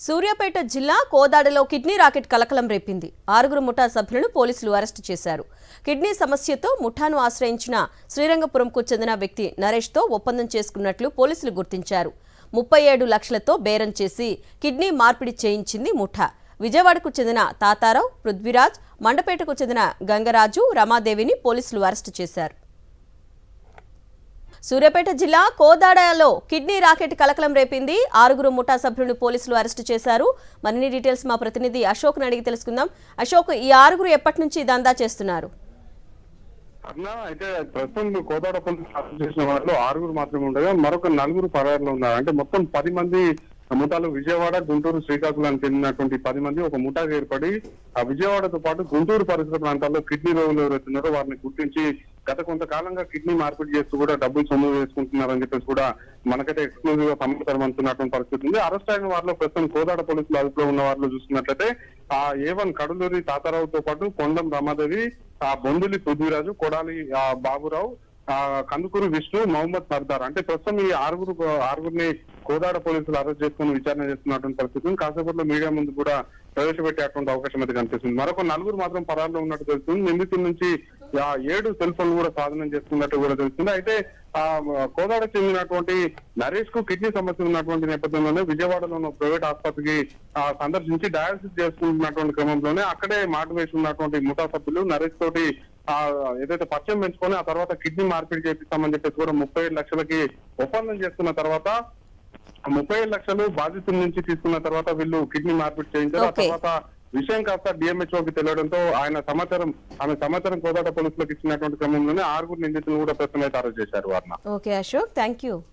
సూర్యాపేట జిల్లా కోదాడలో kidney racket కలకలం రేపింది. 6 ముఠా సభ్యులను పోలీసులు అరెస్టు చేశారు. కిడ్నీ సమస్యతో ముఠాను ఆశ్రయించిన శ్రీరంగపురంకు చెందిన వ్యక్తి నరేష్తో ఒప్పందం చేసుకున్నట్లు పోలీసులు గుర్తించారు. 37 లక్షలతో బేరం చేసి కిడ్నీ మార్పిడి చేయించింది ముఠా. విజయవాడకు చెందిన తాతారావు, పృథ్వీరాజ్, మండపేటకు చెందిన గంగరాజు, రమాదేవిని పోలీసులు అరెస్టు చేశారు. సూర్యాపేట జిల్లా కోదాడలో కిడ్నీ రాకెట్ కలకలం రేపింది. 6 ముఠా సభ్యులను పోలీసులు అరెస్టు చేశారు. మరిన్ని డీటెయిల్స్ మా ప్రతినిధి అశోక్ అడిగి తెలుసుకుందాం. అశోక్, ఈ 6 ఎప్పటి నుంచి దందా చేస్తున్నారు? అయితే ప్రస్తుతం కోదాడ పోలీసులు అరెస్ట్ చేసిన వారిలో 6 మాత్రమే ఉండగా మరొక 4 పరారులో ఉన్నారు. అంటే మొత్తం 10 మంది ముఠాలు విజయవాడ, గుంటూరు, శ్రీకాకుళానికి చెందినటువంటి 10 మంది ఒక ముఠాగా ఏర్పడి ఆ విజయవాడతో పాటు గుంటూరు పరిసర ప్రాంతాల్లో కిడ్నీ రోగులు ఎవరైతున్నారో వారిని గుర్తించి గత కొంతకాలంగా కిడ్నీ మార్పిడి చేస్తూ కూడా డబ్బులు సొమ్ము వేసుకుంటున్నారని చెప్పేసి కూడా మనకైతే ఎక్స్క్లూజివ్ గా సమాచారం అందుతున్నటువంటి పరిస్థితి ఉంది. అరెస్ట్ అయిన వారిలో ప్రస్తుతం కోదాడ పోలీసులు అదుపులో ఉన్న వారిలో చూసుకున్నట్లయితే ఆ A1 కడులూరి తాతారావుతో పాటు కొండం రమాదేవి, ఆ బొందులి పృథ్వీరాజు, కొడాలి బాబురావు, కందుకూరు విష్ణు, మహమ్మద్ సర్దార్. అంటే ప్రస్తుతం ఈ 6 కోదాడ పోలీసులు అరెస్ట్ చేసుకుని విచారణ చేస్తున్నటువంటి పరిస్థితి. కాసేపట్లో మీడియా ముందు కూడా ప్రవేశపెట్టేటువంటి అవకాశం అయితే కనిపిస్తుంది. మరొక 4 మాత్రం పరారులో ఉన్నట్టు తెలుస్తుంది. నిందితుల నుంచి 7 సెల్ ఫోన్లు కూడా స్వాధీనం చేసుకున్నట్టు కూడా తెలుస్తుంది. అయితే కోదాడకు చెందినటువంటి నరేష్ కు కిడ్నీ సమస్య ఉన్నటువంటి నేపథ్యంలోనే విజయవాడలో ఉన్న ప్రైవేట్ ఆసుపత్రికి సందర్శించి డయాలసిస్ చేసుకుంటున్నటువంటి క్రమంలోనే అక్కడే మాటు వేసి ఉన్నటువంటి ముఠా సభ్యులు నరేష్ తోటి ఏదైతే పరిచయం పెంచుకొని ఆ తర్వాత కిడ్నీ మార్పిడి చేపిస్తామని చెప్పేసి కూడా 37 లక్షలకి ఒప్పందం చేసుకున్న తర్వాత 37 లక్షలు బాధితుల నుంచి తీసుకున్న తర్వాత వీళ్ళు కిడ్నీ మార్పిడి చేయించారు. ఆ తర్వాత విషయం కాస్త DMHOకి తెలియడంతో ఆమె సమాచారం కోదాడ పోలీసులకు ఇచ్చినటువంటి క్రమంలోనే 6 నిందితులు కూడా ప్రస్తుతం అయితే అరెస్ట్ చేశారు. Okay Ashok, thank you.